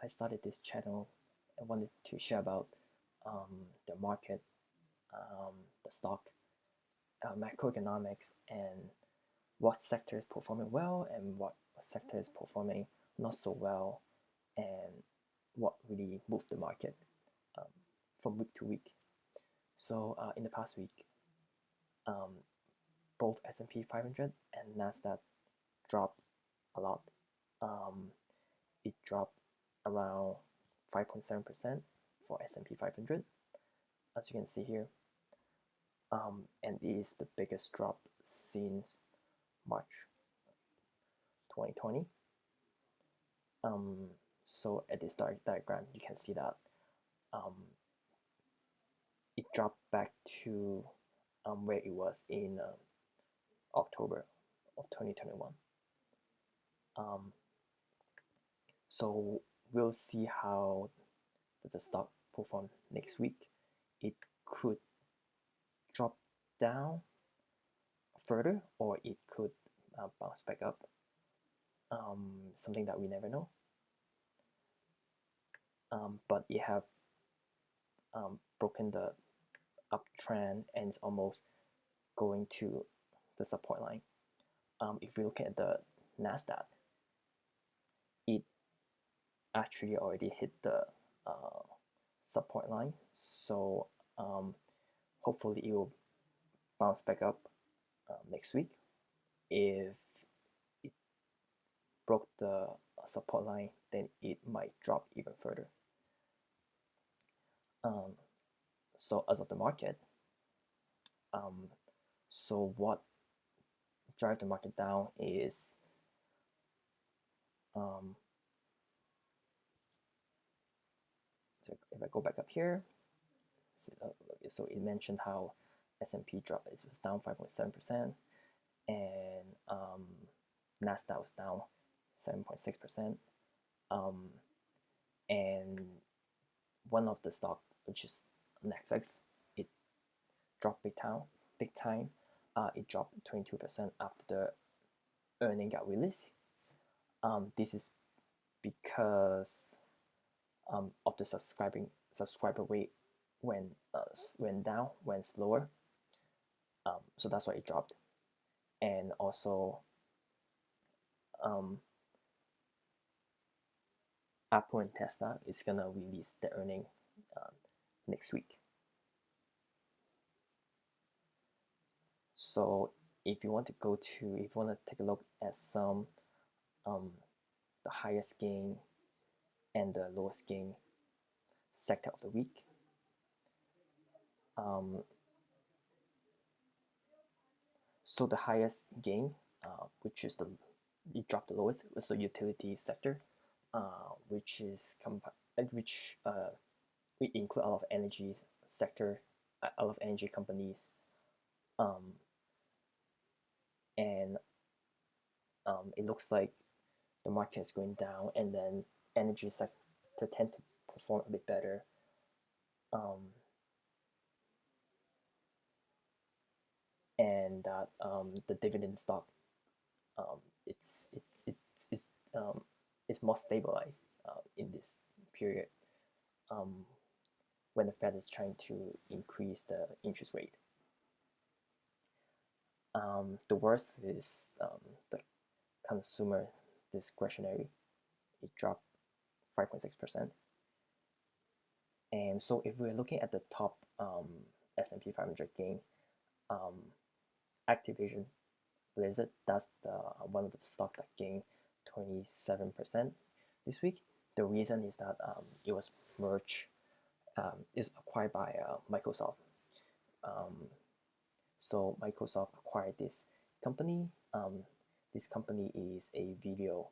I started this channel. I wanted to share about the market, um, the stock, macroeconomics, and what sector is performing well and what sector is performing not so well, and what really moved the market um, from week to week. So in the past week, um, both S&P 500 and Nasdaq dropped a lot. Um, it dropped around 5.7% for S&P 500, as you can see here, and it is the biggest drop since March 2020. Um, so at this diagram, you can see that um, it dropped back to where it was in October of 2021. Um, so we'll see how the stock perform next week. It could drop down further, or it could bounce back up. Something that we never know. But it have broken the uptrend and it's almost going to the support line. If we look at the Nasdaq, it actually already hit the uh, support line. So hopefully it will bounce back up next week. If it broke the support line, then it might drop even further. So as of the market, so what drive the market down is so if I go back up here, so it mentioned how S&P dropped, it was down 5.7%, and Nasdaq was down 7.6%, and one of the stock, which is Netflix, it dropped big time. It dropped 22% after the earning got released. This is because of the subscriber rate went down, went slower. So that's why it dropped. And also, Apple and Tesla is gonna release the earning next week. So if you want to take a look at some the highest gain and the lowest gain sector of the week, so the highest gain, which is it dropped the lowest, was the utility sector, which we include a lot of energy sector, a lot of energy companies, and it looks like the market is going down, and then energy sector tend to perform a bit better. And that the dividend stock, it's it's more stabilized in this period, when the Fed is trying to increase the interest rate. The worst is the consumer discretionary. It dropped 5.6%. And so if we're looking at the top S&P 500 gain, Activision Blizzard, that's the one of the stock that gained 27% this week. The reason is that it was merged, is acquired by Microsoft. So Microsoft acquired this company. This company is a video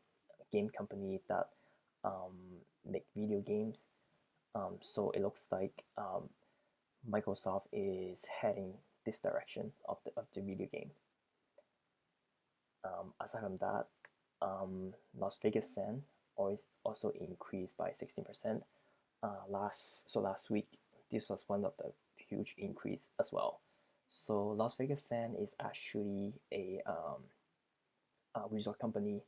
game company that make video games. So it looks like Microsoft is heading this direction of the video game. Aside from that, Las Vegas Sand also increased by 16%. Last week, this was one of the huge increase as well. So Las Vegas Sand is actually a resort company.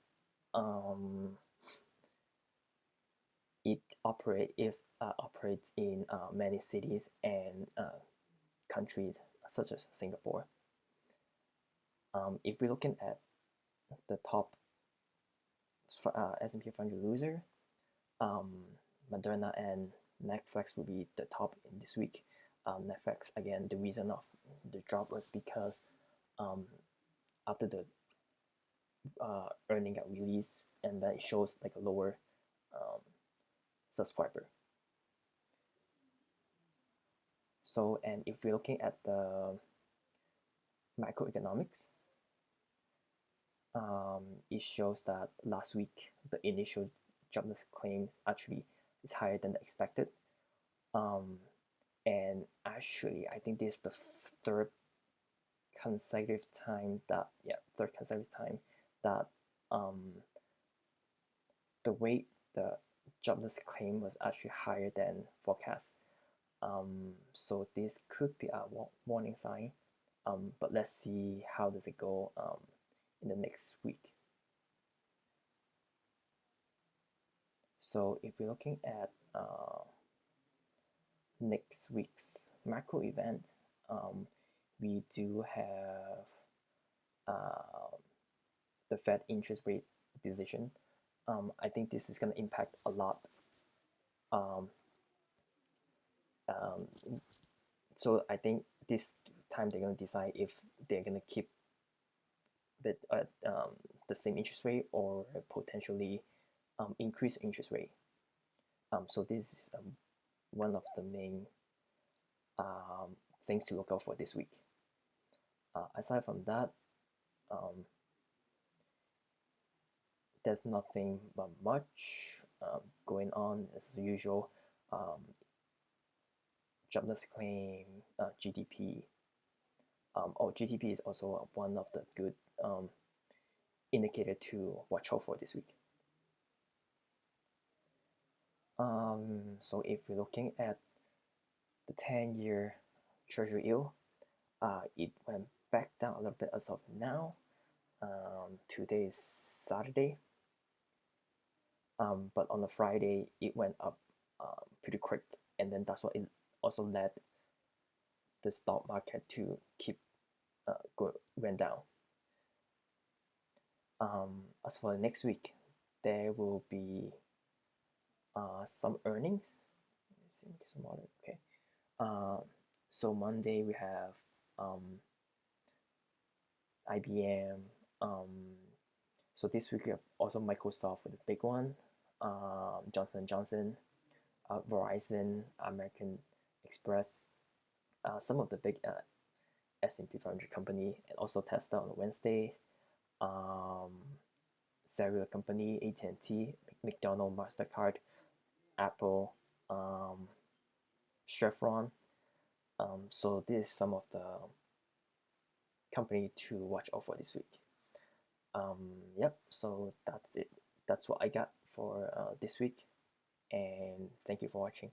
it operates in many cities and countries such as Singapore. If we're looking at the top S&P 500 loser, um, Moderna and Netflix will be the top in this week. Netflix, again, the reason of the drop was because after the earning got released, and then it shows like a lower um, subscriber. So, and if we're looking at the macroeconomics, it shows that last week the initial jobless claims actually is higher than expected. Um, and actually, I think this is the third consecutive time that the rate the jobless claim was actually higher than forecast. So this could be a warning sign. But let's see how does it go in the next week. So if we're looking at next week's macro event, we do have the Fed interest rate decision. I think this is going to impact a lot. Um, um, so I think this time they're going to decide if they're going to keep it at the same interest rate or potentially increase interest rate. So this is one of the main things to look out for this week. Aside from that, there's nothing but much going on as usual. Jobless claim, GDP. GDP is also one of the good indicator to watch out for this week. So if we're looking at the 10-year Treasury yield, it went back down a little bit as of now. Today is Saturday, but on the Friday it went up pretty quick, and then that's what it also led the stock market to keep went down. As for the next week, there will be some earnings. Let me see, some water. Okay. So Monday we have IBM. So this week we have also Microsoft with the big one, Johnson Johnson, Verizon, American Express, some of the big S&P 500 company, and also Tesla on Wednesday, cellular company, AT&T, McDonald's, MasterCard, Apple, Chevron. So this is some of the company to watch out for this week. Yep, so that's it. That's what I got for this week, and thank you for watching.